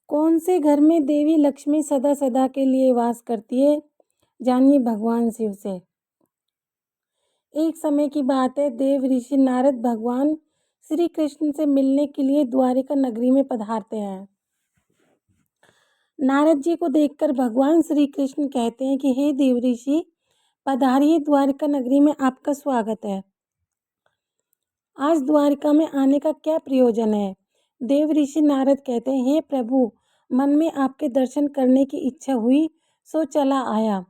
कौन से घर में देवी लक्ष्मी सदा सदा के लिए वास करती है? जानिए भगवान शिव से। एक समय की बात है, देव ऋषि नारद भगवान श्री कृष्ण से मिलने के लिए द्वारिका नगरी में पधारते हैं। नारद जी को देखकर भगवान श्री कृष्ण कहते हैं कि हे देव ऋषि, पधारिए, द्वारिका नगरी में आपका स्वागत है। आज द्वारिका में आने का क्या प्रयोजन है? देव ऋषि नारद कहते हैं, हे प्रभु, मन में आपके दर्शन करने की इच्छा हुई सो चला आया।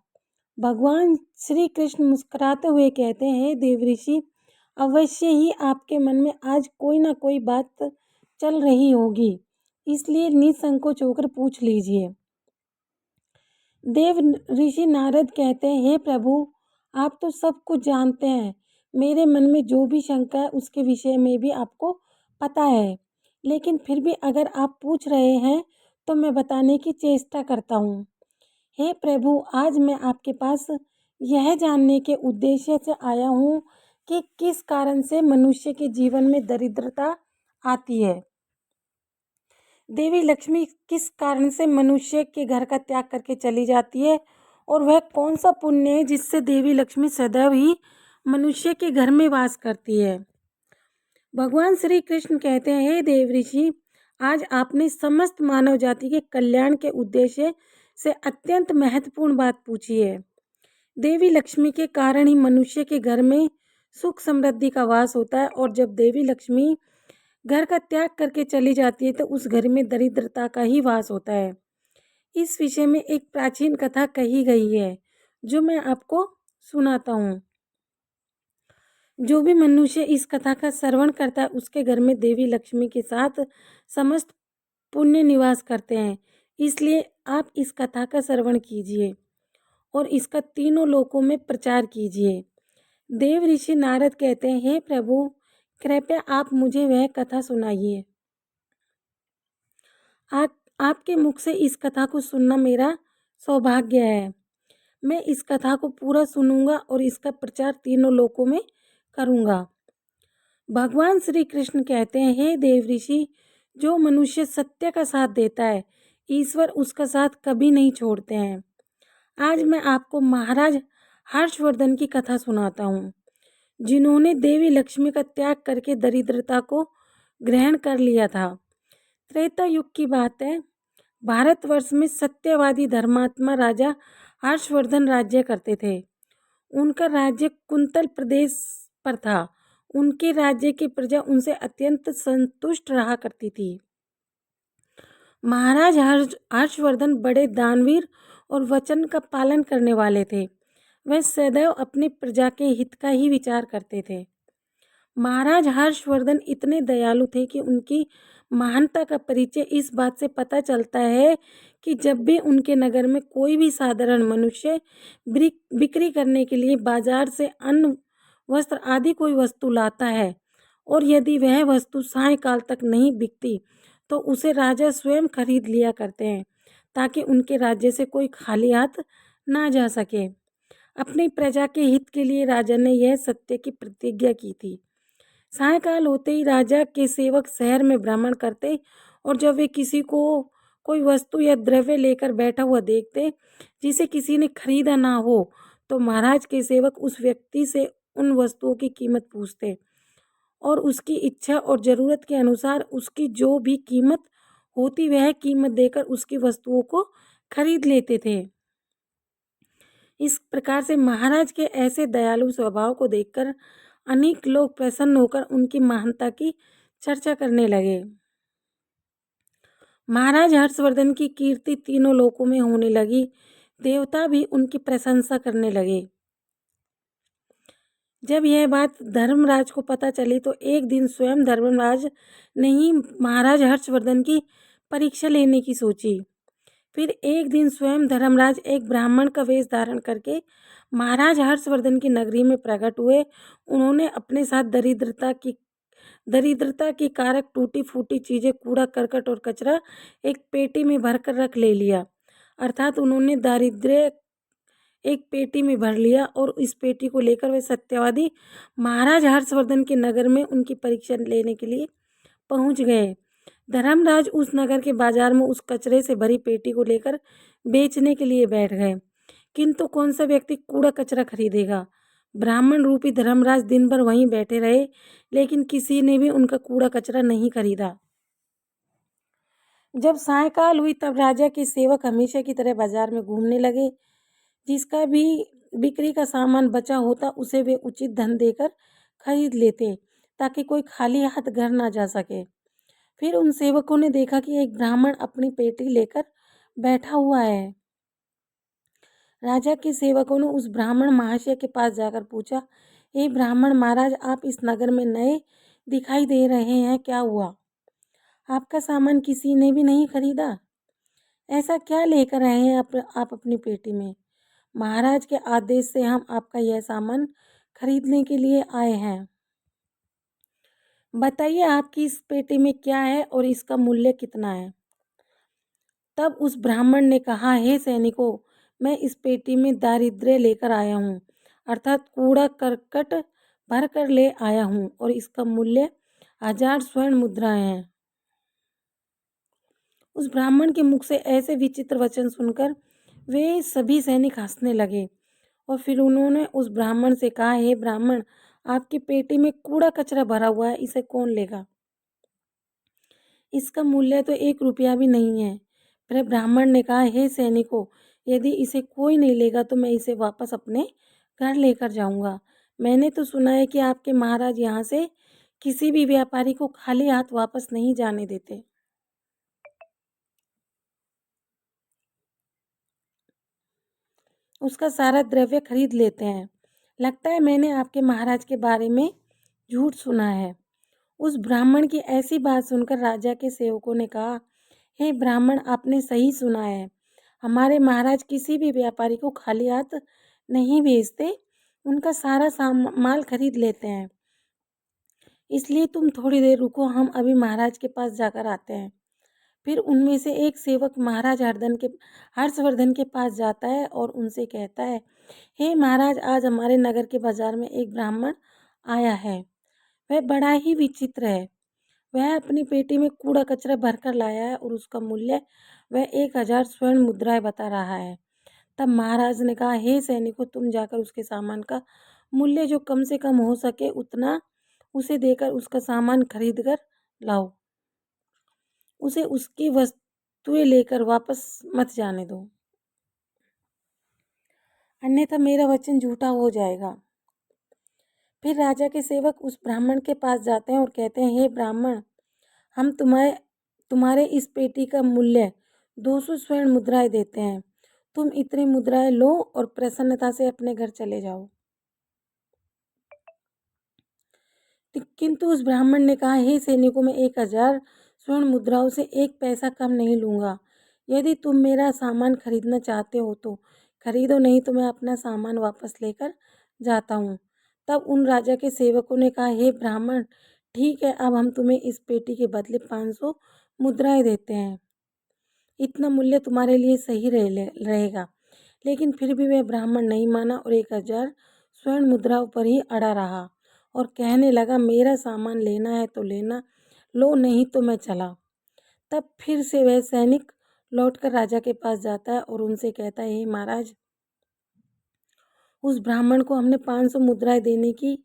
भगवान श्री कृष्ण मुस्कुराते हुए कहते हैं, हे देव ऋषि, अवश्य ही आपके मन में आज कोई ना कोई बात चल रही होगी, इसलिए निसंकोच होकर पूछ लीजिए। देव ऋषि नारद कहते हैं, हे प्रभु, आप तो सब कुछ जानते हैं। मेरे मन में जो भी शंका है उसके विषय में भी आपको पता है, लेकिन फिर भी अगर आप पूछ रहे हैं तो मैं बताने की चेष्टा करता हूँ। हे प्रभु, आज मैं आपके पास यह जानने के उद्देश्य से आया हूँ कि किस कारण से मनुष्य के जीवन में दरिद्रता आती है। देवी लक्ष्मी किस कारण से मनुष्य के घर का त्याग करके चली जाती है, और वह कौन सा पुण्य है जिससे देवी लक्ष्मी सदैव ही मनुष्य के घर में वास करती है। भगवान श्री कृष्ण कहते हैं, हे देव ऋषि, आज आपने समस्त मानव जाति के कल्याण के उद्देश्य से अत्यंत महत्वपूर्ण बात पूछी है। देवी लक्ष्मी के कारण ही मनुष्य के घर में सुख समृद्धि का वास होता है, और जब देवी लक्ष्मी घर का त्याग करके चली जाती है तो उस घर में दरिद्रता का ही वास होता है। इस विषय में एक प्राचीन कथा कही गई है जो मैं आपको सुनाता हूँ। जो भी मनुष्य इस कथा का श्रवण करता है उसके घर में देवी लक्ष्मी के साथ समस्त पुण्य निवास करते हैं। इसलिए आप इस कथा का श्रवण कीजिए और इसका तीनों लोकों में प्रचार कीजिए। देव ऋषि नारद कहते हैं, हे प्रभु, कृपया आप मुझे वह कथा सुनाइए। आपके मुख से इस कथा को सुनना मेरा सौभाग्य है। मैं इस कथा को पूरा सुनूंगा और इसका प्रचार तीनों लोकों में करूंगा। भगवान श्री कृष्ण कहते हैं, हे देव ऋषि, जो मनुष्य सत्य का साथ देता है, ईश्वर उसका साथ कभी नहीं छोड़ते हैं। आज मैं आपको महाराज हर्षवर्धन की कथा सुनाता हूँ, जिन्होंने देवी लक्ष्मी का त्याग करके दरिद्रता को ग्रहण कर लिया था। त्रेता युग की बात है। भारतवर्ष में सत्यवादी धर्मात्मा राजा हर्षवर्धन राज्य करते थे। उनका राज्य कुंतल प्रदेश पर था। उनके राज्य की प्रजा उनसे अत्यंत संतुष्ट रहा करती थी। महाराज हर्षवर्धन बड़े दानवीर और वचन का पालन करने वाले थे। वह सदैव अपनी प्रजा के हित का ही विचार करते थे। महाराज हर्षवर्धन इतने दयालु थे कि उनकी महानता का परिचय इस बात से पता चलता है कि जब भी उनके नगर में कोई भी साधारण मनुष्य बिक्री करने के लिए बाजार से अन्न, वस्त्र आदि कोई वस्तु लाता है, और यदि वह वस्तु सायंकाल तक नहीं बिकती तो उसे राजा स्वयं खरीद लिया करते हैं, ताकि उनके राज्य से कोई खाली हाथ ना जा सके। अपनी प्रजा के हित के लिए राजा ने यह सत्य की प्रतिज्ञा की थी। सायंकाल होते ही राजा के सेवक शहर में भ्रमण करते, और जब वे किसी को कोई वस्तु या द्रव्य लेकर बैठा हुआ देखते जिसे किसी ने खरीदा ना हो, तो महाराज के सेवक उस व्यक्ति से उन वस्तुओं की कीमत पूछते और उसकी इच्छा और ज़रूरत के अनुसार उसकी जो भी कीमत होती वह कीमत देकर उसकी वस्तुओं को खरीद लेते थे। इस प्रकार से महाराज के ऐसे दयालु स्वभाव को देखकर अनेक लोग प्रसन्न होकर उनकी महानता की चर्चा करने लगे। महाराज हर्षवर्धन की कीर्ति तीनों लोकों में होने लगी। देवता भी उनकी प्रशंसा करने लगे। जब यह बात धर्मराज को पता चली तो एक दिन स्वयं धर्मराज ने ही महाराज हर्षवर्धन की परीक्षा लेने की सोची। फिर एक दिन स्वयं धर्मराज एक ब्राह्मण का वेश धारण करके महाराज हर्षवर्धन की नगरी में प्रकट हुए। उन्होंने अपने साथ दरिद्रता की कारक टूटी फूटी चीज़ें, कूड़ा करकट और कचरा एक पेटी में भरकर रख ले लिया। अर्थात उन्होंने दारिद्र्य एक पेटी में भर लिया, और इस पेटी को लेकर वे सत्यवादी महाराज हर्षवर्धन के नगर में उनकी परीक्षा लेने के लिए पहुंच गए। धर्मराज उस नगर के बाजार में उस कचरे से भरी पेटी को लेकर बेचने के लिए बैठ गए, किंतु कौन सा व्यक्ति कूड़ा कचरा खरीदेगा। ब्राह्मण रूपी धर्मराज दिन भर वहीं बैठे रहे, लेकिन किसी ने भी उनका कूड़ा कचरा नहीं खरीदा। जब सायंकाल हुई तब राजा के सेवक हमेशा की तरह बाजार में घूमने लगे। जिसका भी बिक्री का सामान बचा होता उसे वे उचित धन देकर खरीद लेते, ताकि कोई खाली हाथ घर ना जा सके। फिर उन सेवकों ने देखा कि एक ब्राह्मण अपनी पेटी लेकर बैठा हुआ है। राजा के सेवकों ने उस ब्राह्मण महाशय के पास जाकर पूछा, हे ब्राह्मण महाराज, आप इस नगर में नए दिखाई दे रहे हैं, क्या हुआ? आपका सामान किसी ने भी नहीं खरीदा? ऐसा क्या लेकर आए हैं आप अपनी पेटी में? महाराज के आदेश से हम आपका यह सामान खरीदने के लिए आए हैं। बताइए आपकी इस पेटी में क्या है और इसका मूल्य कितना है? तब उस ब्राह्मण ने कहा, हे सैनिकों, मैं इस पेटी में दारिद्र्य लेकर आया हूँ, अर्थात कूड़ा करकट भर कर ले आया हूँ, और इसका मूल्य 1000 स्वर्ण मुद्राएं हैं। उस ब्राह्मण के मुख से ऐसे विचित्र वचन सुनकर वे सभी सैनिक हंसने लगे, और फिर उन्होंने उस ब्राह्मण से कहा, हे ब्राह्मण, आपकी पेटी में कूड़ा कचरा भरा हुआ है, इसे कौन लेगा? इसका मूल्य तो 1 रुपया भी नहीं है। फिर ब्राह्मण ने कहा, हे सैनिकों, यदि इसे कोई नहीं लेगा तो मैं इसे वापस अपने घर लेकर जाऊंगा। मैंने तो सुना है कि आपके महाराज यहाँ से किसी भी व्यापारी को खाली हाथ वापस नहीं जाने देते। उसका सारा द्रव्य खरीद लेते हैं। लगता है मैंने आपके महाराज के बारे में झूठ सुना है। उस ब्राह्मण की ऐसी बात सुनकर राजा के सेवकों ने कहा, हे ब्राह्मण, आपने सही सुना है। हमारे महाराज किसी भी व्यापारी को खाली हाथ नहीं भेजते, उनका सारा माल खरीद लेते हैं। इसलिए तुम थोड़ी देर रुको, हम अभी महाराज के पास जाकर आते हैं। फिर उनमें से एक सेवक महाराज हर्षवर्धन के पास जाता है और उनसे कहता है, हे महाराज, आज हमारे नगर के बाजार में एक ब्राह्मण आया है। वह बड़ा ही विचित्र है। वह अपनी पेटी में कूड़ा कचरा भरकर लाया है और उसका मूल्य वह 1000 स्वर्ण मुद्राएं बता रहा है। तब महाराज ने कहा, हे सैनिकों, तुम जाकर उसके सामान का मूल्य जो कम से कम हो सके उतना उसे देकर उसका सामान खरीद कर लाओ। उसे उसकी वस्तुएं लेकर वापस मत जाने दो, अन्यथा मेरा वचन झूठा हो जाएगा। फिर राजा के सेवक उस ब्राह्मण के पास जाते हैं और कहते हैं, हे ब्राह्मण, हम तुम्हारे इस पेटी का मूल्य 200 स्वर्ण मुद्राएं देते हैं। तुम इतनी मुद्राएं लो और प्रसन्नता से अपने घर चले जाओ। किंतु उस ब्राह्मण ने कहा, हे सैनिकों, मैं 1000 स्वर्ण मुद्राओं से 1 पैसा कम नहीं लूंगा। यदि तुम मेरा सामान खरीदना चाहते हो तो खरीदो, नहीं तो मैं अपना सामान वापस लेकर जाता हूँ। तब उन राजा के सेवकों ने कहा, हे ब्राह्मण, ठीक है, अब हम तुम्हें इस पेटी के बदले 500 मुद्राएं देते हैं। इतना मूल्य तुम्हारे लिए सही रहेगा। लेकिन फिर भी वह ब्राह्मण नहीं माना और 1000 स्वर्ण मुद्राओं पर ही अड़ा रहा और कहने लगा, मेरा सामान लेना है तो लेना लो, नहीं तो मैं चला। तब फिर से वह सैनिक लौटकर राजा के पास जाता है और उनसे कहता है, हे महाराज, उस ब्राह्मण को हमने 500 मुद्राएं देने की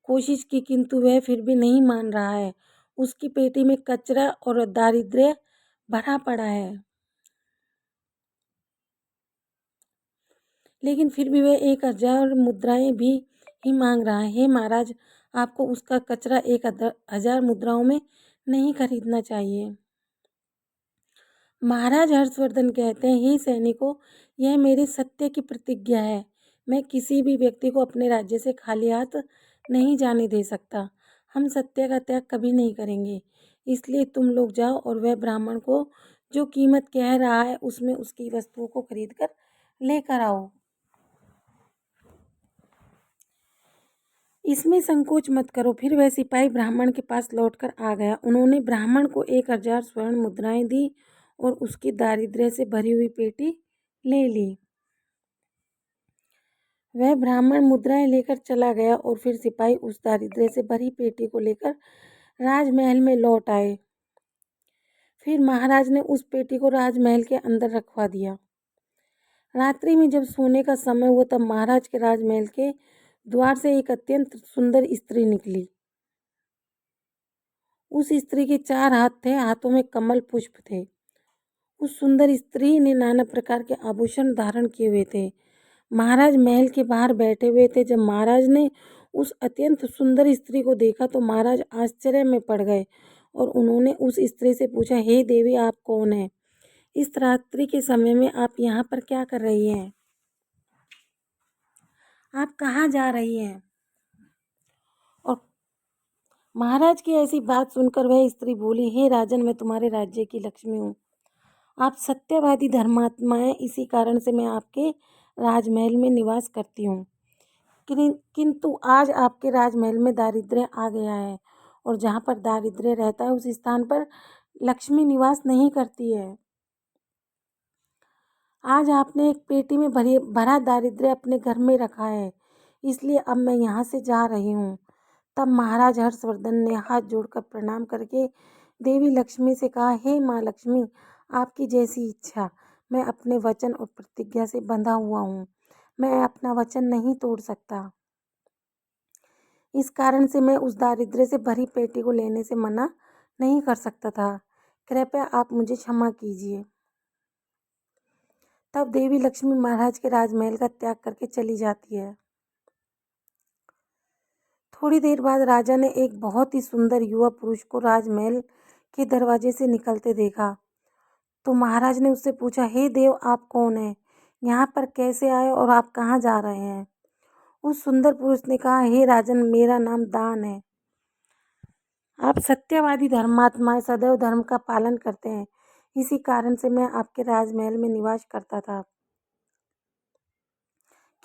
कोशिश की, किंतु वह फिर भी नहीं मान रहा है। उसकी पेटी में कचरा और दारिद्र्य भरा पड़ा है, लेकिन फिर भी वह 1000 मुद्राएं भी ही मांग रहा है। हे महाराज, आपको उसका कचरा 1000 मुद्राओं में नहीं खरीदना चाहिए। महाराज हर्षवर्धन कहते हैं, हे सैनिकों, यह मेरी सत्य की प्रतिज्ञा है। मैं किसी भी व्यक्ति को अपने राज्य से खाली हाथ नहीं जाने दे सकता। हम सत्य का त्याग कभी नहीं करेंगे। इसलिए तुम लोग जाओ और वह ब्राह्मण को जो कीमत कह रहा है उसमें उसकी वस्तुओं को खरीद कर लेकर आओ। इसमें संकोच मत करो। फिर वह सिपाही ब्राह्मण के पास लौटकर आ गया। उन्होंने ब्राह्मण को 1000 स्वर्ण मुद्राएं दी और उसकी दारिद्र्य से भरी हुई पेटी ले ली। वह ब्राह्मण मुद्राएं लेकर चला गया और फिर सिपाही उस दारिद्र्य से भरी पेटी को लेकर राजमहल में लौट आए। फिर महाराज ने उस पेटी को राजमहल के अंदर रखवा दिया। रात्रि में जब सोने का समय हुआ तब महाराज के राजमहल के द्वार से एक अत्यंत सुंदर स्त्री निकली। उस स्त्री के 4 हाथ थे, हाथों में कमल पुष्प थे। उस सुंदर स्त्री ने नाना प्रकार के आभूषण धारण किए हुए थे। महाराज महल के बाहर बैठे हुए थे। जब महाराज ने उस अत्यंत सुंदर स्त्री को देखा तो महाराज आश्चर्य में पड़ गए और उन्होंने उस स्त्री से पूछा, हे देवी, आप कौन हैं? इस रात्रि के समय में आप यहाँ पर क्या कर रही हैं? आप कहाँ जा रही हैं? और महाराज की ऐसी बात सुनकर वह स्त्री बोली, हे राजन, मैं तुम्हारे राज्य की लक्ष्मी हूँ। आप सत्यवादी धर्मात्मा हैं, इसी कारण से मैं आपके राजमहल में निवास करती हूँ। किंतु आज आपके राजमहल में दारिद्र्य आ गया है और जहाँ पर दारिद्र्य रहता है उस स्थान पर लक्ष्मी निवास नहीं करती है। आज आपने एक पेटी में भरा दारिद्र्य अपने घर में रखा है, इसलिए अब मैं यहाँ से जा रही हूँ। तब महाराज हर्षवर्धन ने हाथ जोड़कर प्रणाम करके देवी लक्ष्मी से कहा, हे माँ लक्ष्मी, आपकी जैसी इच्छा। मैं अपने वचन और प्रतिज्ञा से बंधा हुआ हूँ। मैं अपना वचन नहीं तोड़ सकता। इस कारण से मैं उस दारिद्र्य से भरी पेटी को लेने से मना नहीं कर सकता था। कृपया आप मुझे क्षमा कीजिए। तब देवी लक्ष्मी महाराज के राजमहल का त्याग करके चली जाती है। थोड़ी देर बाद राजा ने एक बहुत ही सुंदर युवा पुरुष को राजमहल के दरवाजे से निकलते देखा। तो महाराज ने उससे पूछा, हे देव, आप कौन हैं? यहाँ पर कैसे आए और आप कहाँ जा रहे हैं? उस सुंदर पुरुष ने कहा, हे राजन, मेरा नाम दान है। आप सत्यवादी धर्मात्मा हैं, सदैव धर्म का पालन करते हैं, इसी कारण से मैं आपके राजमहल में निवास करता था।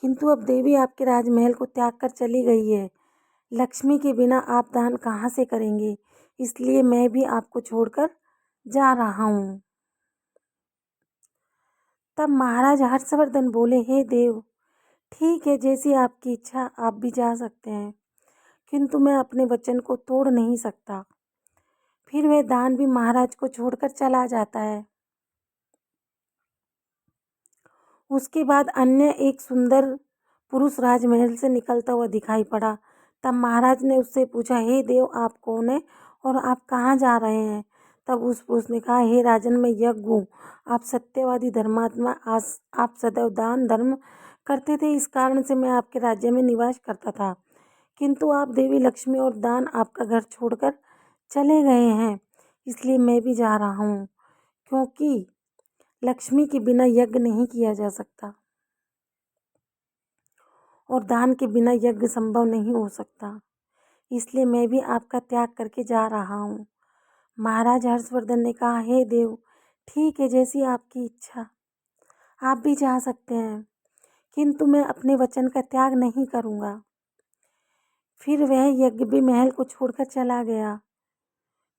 किंतु अब देवी आपके राजमहल को त्याग कर चली गई है। लक्ष्मी के बिना आप दान कहाँ से करेंगे? इसलिए मैं भी आपको छोड़कर जा रहा हूँ। तब महाराज हर्षवर्धन बोले, हे देव, ठीक है, जैसी आपकी इच्छा, आप भी जा सकते हैं, किंतु मैं अपने वचन को तोड़ नहीं सकता। फिर वह दान भी महाराज को छोड़कर चला जाता है। उसके बाद अन्य एक सुंदर पुरुष राजमहल से निकलता हुआ दिखाई पड़ा। तब महाराज ने उससे पूछा, हे देव, आप कौन हैं और आप कहाँ जा रहे हैं? तब उस पुरुष ने कहा, हे राजन, मैं यज्ञ हूँ। आप सत्यवादी धर्मात्मा, आप सदैव दान धर्म करते थे, इस कारण से मैं आपके राज्य में निवास करता था। किंतु आप देवी लक्ष्मी और दान आपका घर छोड़कर चले गए हैं, इसलिए मैं भी जा रहा हूँ, क्योंकि लक्ष्मी के बिना यज्ञ नहीं किया जा सकता और दान के बिना यज्ञ संभव नहीं हो सकता, इसलिए मैं भी आपका त्याग करके जा रहा हूँ। महाराज हर्षवर्धन ने कहा, हे देव, ठीक है, जैसी आपकी इच्छा, आप भी जा सकते हैं, किंतु मैं अपने वचन का त्याग नहीं करूँगा। फिर वह यज्ञ भी महल को छोड़कर चला गया।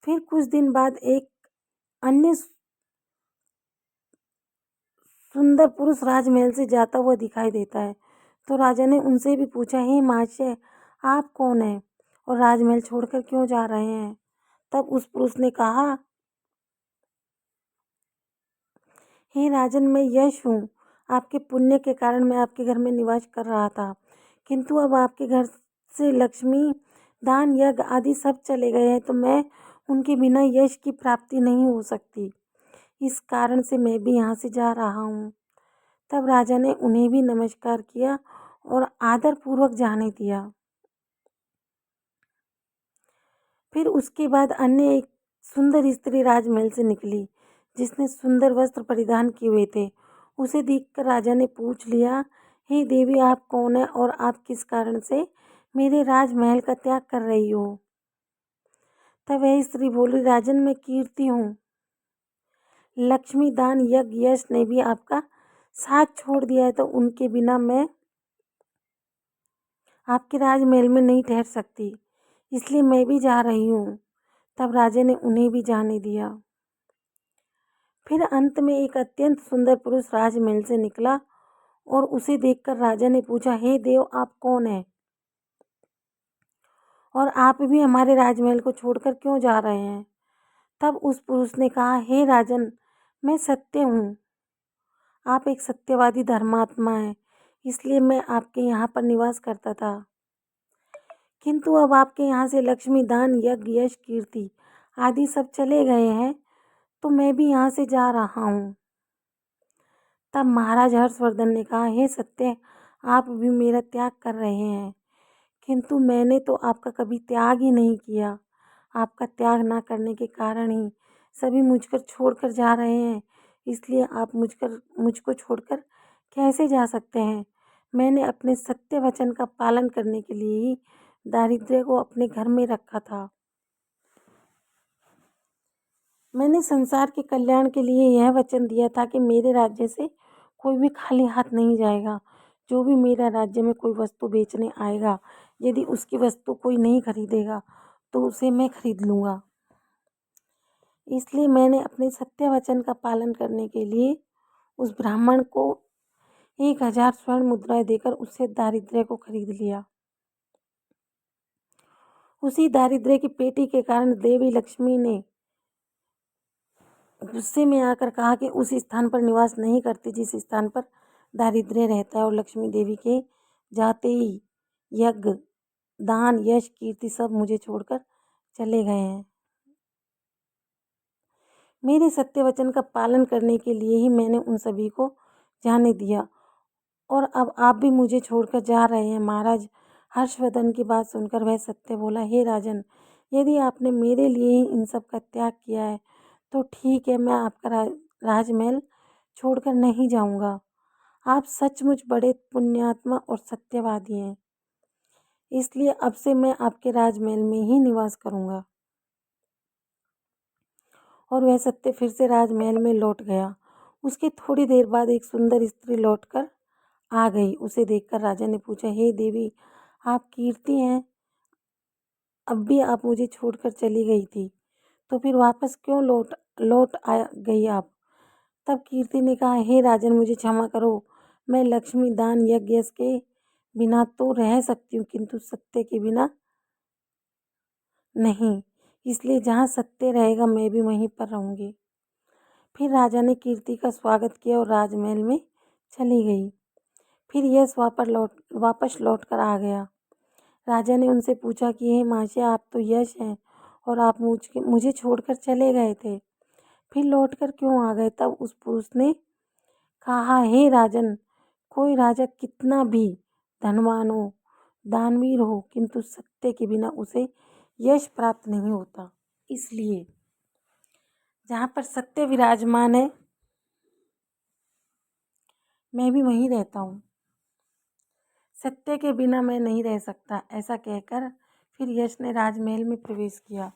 फिर कुछ दिन बाद एक अन्य सुंदर पुरुष राजमहल से जाता हुआ दिखाई देता है। तो राजा ने उनसे भी पूछा, हे महाशय, आप कौन हैं और राजमहल छोड़कर क्यों जा रहे हैं? तब उस पुरुष ने कहा, हे राजन, मैं यश हूँ। आपके पुण्य के कारण मैं आपके घर में निवास कर रहा था, किंतु अब आपके घर से लक्ष्मी, दान, यज्ञ आदि सब चले गए हैं, तो मैं उनके बिना यश की प्राप्ति नहीं हो सकती। इस कारण से मैं भी यहाँ से जा रहा हूँ। तब राजा ने उन्हें भी नमस्कार किया और आदर पूर्वक जाने दिया। फिर उसके बाद अन्य एक सुंदर स्त्री राजमहल से निकली, जिसने सुंदर वस्त्र परिधान किए हुए थे। उसे देखकर राजा ने पूछ लिया, हे देवी, आप कौन है और आप किस कारण से मेरे राजमहल का त्याग कर रही हो? तब वह स्त्री बोली, राजन, मैं कीर्ति हूँ। लक्ष्मी, दान, यज्ञ, यश ने भी आपका साथ छोड़ दिया है, तो उनके बिना मैं आपके राजमहल में नहीं ठहर सकती, इसलिए मैं भी जा रही हूँ। तब राजा ने उन्हें भी जाने दिया। फिर अंत में एक अत्यंत सुंदर पुरुष राजमहल से निकला और उसे देखकर राजा ने पूछा, हे देव, आप कौन हैं और आप भी हमारे राजमहल को छोड़कर क्यों जा रहे हैं? तब उस पुरुष ने कहा, हे राजन, मैं सत्य हूँ। आप एक सत्यवादी धर्मात्मा हैं, इसलिए मैं आपके यहाँ पर निवास करता था। किंतु अब आपके यहाँ से लक्ष्मी, दान, यज्ञ, यश, कीर्ति आदि सब चले गए हैं, तो मैं भी यहाँ से जा रहा हूँ। तब महाराज हर्षवर्धन ने कहा, हे सत्य, आप भी मेरा त्याग कर रहे हैं, किंतु मैंने तो आपका कभी त्याग ही नहीं किया। आपका त्याग ना करने के कारण ही सभी मुझको छोड़कर जा रहे हैं, इसलिए आप मुझको छोड़कर कैसे जा सकते हैं। मैंने अपने सत्य वचन का पालन करने के लिए ही दारिद्र्य को अपने घर में रखा था। मैंने संसार के कल्याण के लिए यह वचन दिया था कि मेरे राज्य से कोई भी खाली हाथ नहीं जाएगा। जो भी मेरा राज्य में कोई वस्तु बेचने आएगा, यदि उसकी वस्तु कोई नहीं खरीदेगा तो उसे मैं खरीद लूँगा। इसलिए मैंने अपने सत्य वचन का पालन करने के लिए उस ब्राह्मण को 1000 स्वर्ण मुद्राएं देकर उससे दारिद्र्य को खरीद लिया। उसी दारिद्र्य की पेटी के कारण देवी लक्ष्मी ने गुस्से में आकर कहा कि उस स्थान पर निवास नहीं करती जिस स्थान पर दारिद्र्य रहता है, और लक्ष्मी देवी के जाते ही यज्ञ, दान, यश, कीर्ति सब मुझे छोड़कर चले गए हैं। मेरे सत्य वचन का पालन करने के लिए ही मैंने उन सभी को जाने दिया, और अब आप भी मुझे छोड़कर जा रहे हैं। महाराज हर्षवर्धन की बात सुनकर वह सत्य बोला, हे राजन, यदि आपने मेरे लिए ही इन सब का त्याग किया है तो ठीक है, मैं आपका राजमहल छोड़कर नहीं जाऊंगा। आप सचमुच बड़े पुण्यात्मा और सत्यवादी हैं, इसलिए अब से मैं आपके राजमहल में ही निवास करूंगा। और वह सत्य फिर से राजमहल में लौट गया। उसके थोड़ी देर बाद एक सुंदर स्त्री लौटकर आ गई। उसे देखकर राजा ने पूछा, हे देवी, आप कीर्ति हैं, अब भी आप मुझे छोड़कर चली गई थी, तो फिर वापस क्यों लौट आ गई आप? तब कीर्ति ने कहा, हे राजन, मुझे क्षमा करो, मैं लक्ष्मी, दान, यज्ञ के बिना तो रह सकती हूँ, किंतु सत्य के बिना नहीं, इसलिए जहाँ सत्य रहेगा मैं भी वहीं पर रहूंगी। फिर राजा ने कीर्ति का स्वागत किया और राजमहल में चली गई। फिर यश वापस लौट कर आ गया। राजा ने उनसे पूछा कि हे महाशय, आप तो यश हैं और आप मुझे छोड़कर चले गए थे, फिर लौटकर क्यों आ गए? तब उस पुरुष ने कहा, हे राजन, कोई राजा कितना भी धनवान हो, दानवीर हो, किंतु सत्य के बिना उसे यश प्राप्त नहीं होता। इसलिए जहाँ पर सत्य विराजमान है मैं भी वहीं रहता हूँ। सत्य के बिना मैं नहीं रह सकता। ऐसा कहकर फिर यश ने राजमहल में प्रवेश किया।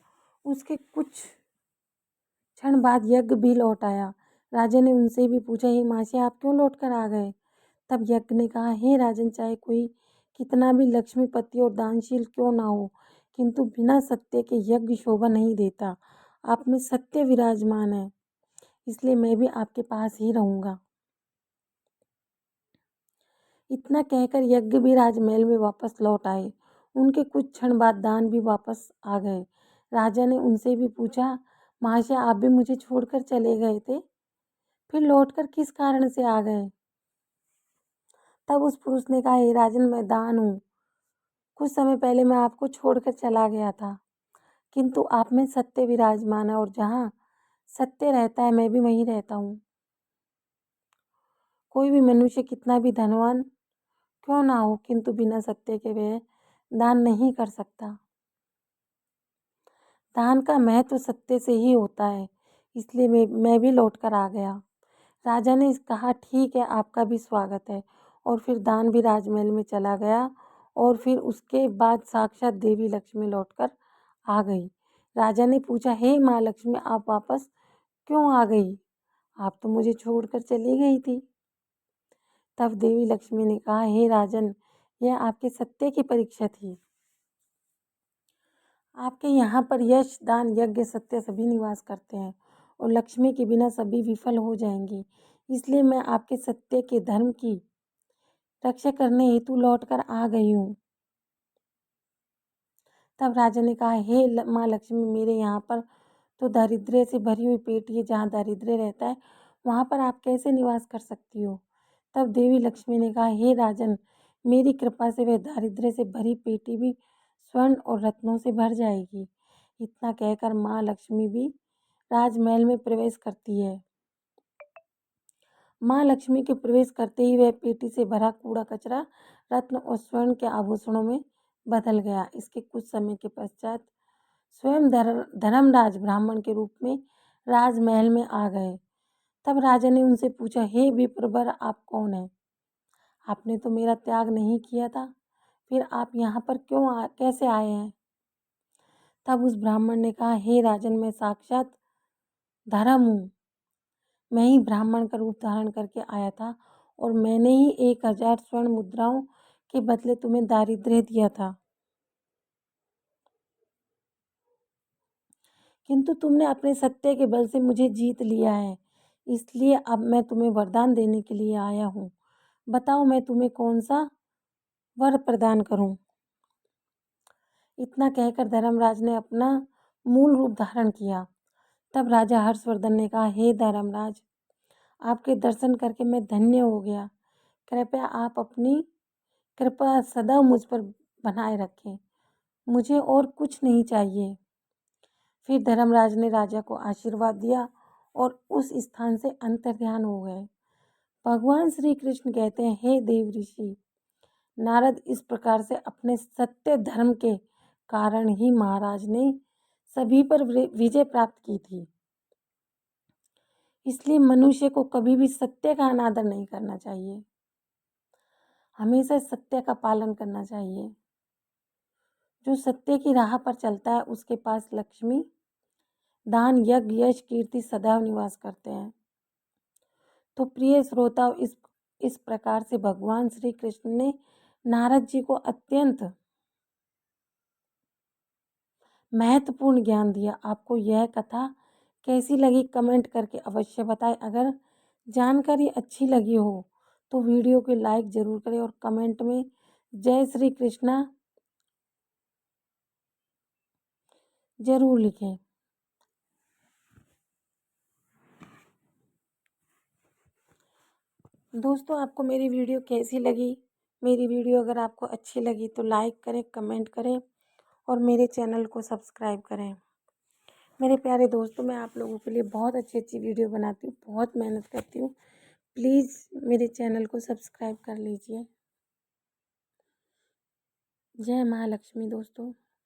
उसके कुछ क्षण बाद यज्ञ भी लौट आया। राजा ने उनसे भी पूछा, हे महाशय, आप क्यों लौट कर आ गए? तब यज्ञ ने कहा, हे राजन, चाहे कोई कितना भी लक्ष्मीपति और दानशील क्यों ना हो, किंतु बिना सत्य के यज्ञ शोभा नहीं देता। आप में सत्य विराजमान है, इसलिए मैं भी आपके पास ही रहूंगा। इतना कहकर यज्ञ भी राजमहल में वापस लौट आए। उनके कुछ क्षण बाद दान भी वापस आ गए। राजा ने उनसे भी पूछा, महाशय, आप भी मुझे छोड़कर चले गए थे, फिर लौटकर किस कारण से आ गए? तब उस पुरुष ने कहा, हे राजन, मैं दान हूँ। कुछ समय पहले मैं आपको छोड़कर चला गया था, किंतु आप में सत्य विराजमान है, और जहाँ सत्य रहता है मैं भी वहीं रहता हूँ। कोई भी मनुष्य कितना भी धनवान क्यों ना हो, किंतु बिना सत्य के वह दान नहीं कर सकता। दान का महत्व सत्य से ही होता है, इसलिए मैं भी लौट कर आ गया। राजा ने कहा, ठीक है, आपका भी स्वागत है। और फिर दान भी राजमहल में चला गया, और फिर उसके बाद साक्षात देवी लक्ष्मी लौटकर आ गई। राजा ने पूछा, हे माँ लक्ष्मी, आप वापस क्यों आ गई? आप तो मुझे छोड़कर चली गई थी। तब देवी लक्ष्मी ने कहा, हे राजन, यह आपके सत्य की परीक्षा थी। आपके यहाँ पर यश, दान, यज्ञ, सत्य सभी निवास करते हैं, और लक्ष्मी के बिना सभी विफल हो जाएंगी। इसलिए मैं आपके सत्य के धर्म की रक्षा करने हेतु लौट कर आ गई हूँ। तब राजा ने कहा, हे माँ लक्ष्मी, मेरे यहाँ पर तो दारिद्र्य से भरी हुई पेटी जहाँ दारिद्र्य रहता है वहाँ पर आप कैसे निवास कर सकती हो? तब देवी लक्ष्मी ने कहा, हे राजन, मेरी कृपा से वह दारिद्र्य से भरी पेटी भी स्वर्ण और रत्नों से भर जाएगी। इतना कहकर माँ लक्ष्मी भी राजमहल में प्रवेश करती है। माँ लक्ष्मी के प्रवेश करते ही वह पेटी से भरा कूड़ा कचरा रत्न और स्वर्ण के आभूषणों में बदल गया। इसके कुछ समय के पश्चात स्वयं धर्मराज ब्राह्मण के रूप में राजमहल में आ गए। तब राजा ने उनसे पूछा, हे विप्रवर, आप कौन हैं? आपने तो मेरा त्याग नहीं किया था, फिर आप यहाँ पर कैसे आए हैं? तब उस ब्राह्मण ने कहा, हे राजन, मैं साक्षात धर्म हूँ। मैं ही ब्राह्मण का रूप धारण करके आया था और मैंने ही 1000 स्वर्ण मुद्राओं के बदले तुम्हें दारिद्र्य दिया था, किंतु तुमने अपने सत्य के बल से मुझे जीत लिया है। इसलिए अब मैं तुम्हें वरदान देने के लिए आया हूँ। बताओ, मैं तुम्हें कौन सा वर प्रदान करूं? इतना कहकर धर्मराज ने अपना मूल रूप धारण किया। तब राजा हर्षवर्धन ने कहा, हे धर्मराज, आपके दर्शन करके मैं धन्य हो गया। कृपया आप अपनी कृपा सदा मुझ पर बनाए रखें। मुझे और कुछ नहीं चाहिए। फिर धर्मराज ने राजा को आशीर्वाद दिया और उस स्थान से अंतर्ध्यान हो गए। भगवान श्री कृष्ण कहते हैं, हे देव ऋषि नारद, इस प्रकार से अपने सत्य धर्म के कारण ही महाराज ने सभी पर विजय प्राप्त की थी। इसलिए मनुष्य को कभी भी सत्य का अनादर नहीं करना चाहिए, हमेशा सत्य का पालन करना चाहिए। जो सत्य की राह पर चलता है उसके पास लक्ष्मी, दान, यज्ञ, यश, कीर्ति सदैव निवास करते हैं। तो प्रिय श्रोताओ, इस प्रकार से भगवान श्री कृष्ण ने नारद जी को अत्यंत महत्वपूर्ण ज्ञान दिया। आपको यह कथा कैसी लगी कमेंट करके अवश्य बताएं। अगर जानकारी अच्छी लगी हो तो वीडियो को लाइक जरूर करें और कमेंट में जय श्री कृष्णा जरूर लिखें। दोस्तों, आपको मेरी वीडियो कैसी लगी? मेरी वीडियो अगर आपको अच्छी लगी तो लाइक करें, कमेंट करें और मेरे चैनल को सब्सक्राइब करें। मेरे प्यारे दोस्तों, मैं आप लोगों के लिए बहुत अच्छी अच्छी वीडियो बनाती हूँ, बहुत मेहनत करती हूँ। प्लीज़ मेरे चैनल को सब्सक्राइब कर लीजिए। जय महालक्ष्मी दोस्तों।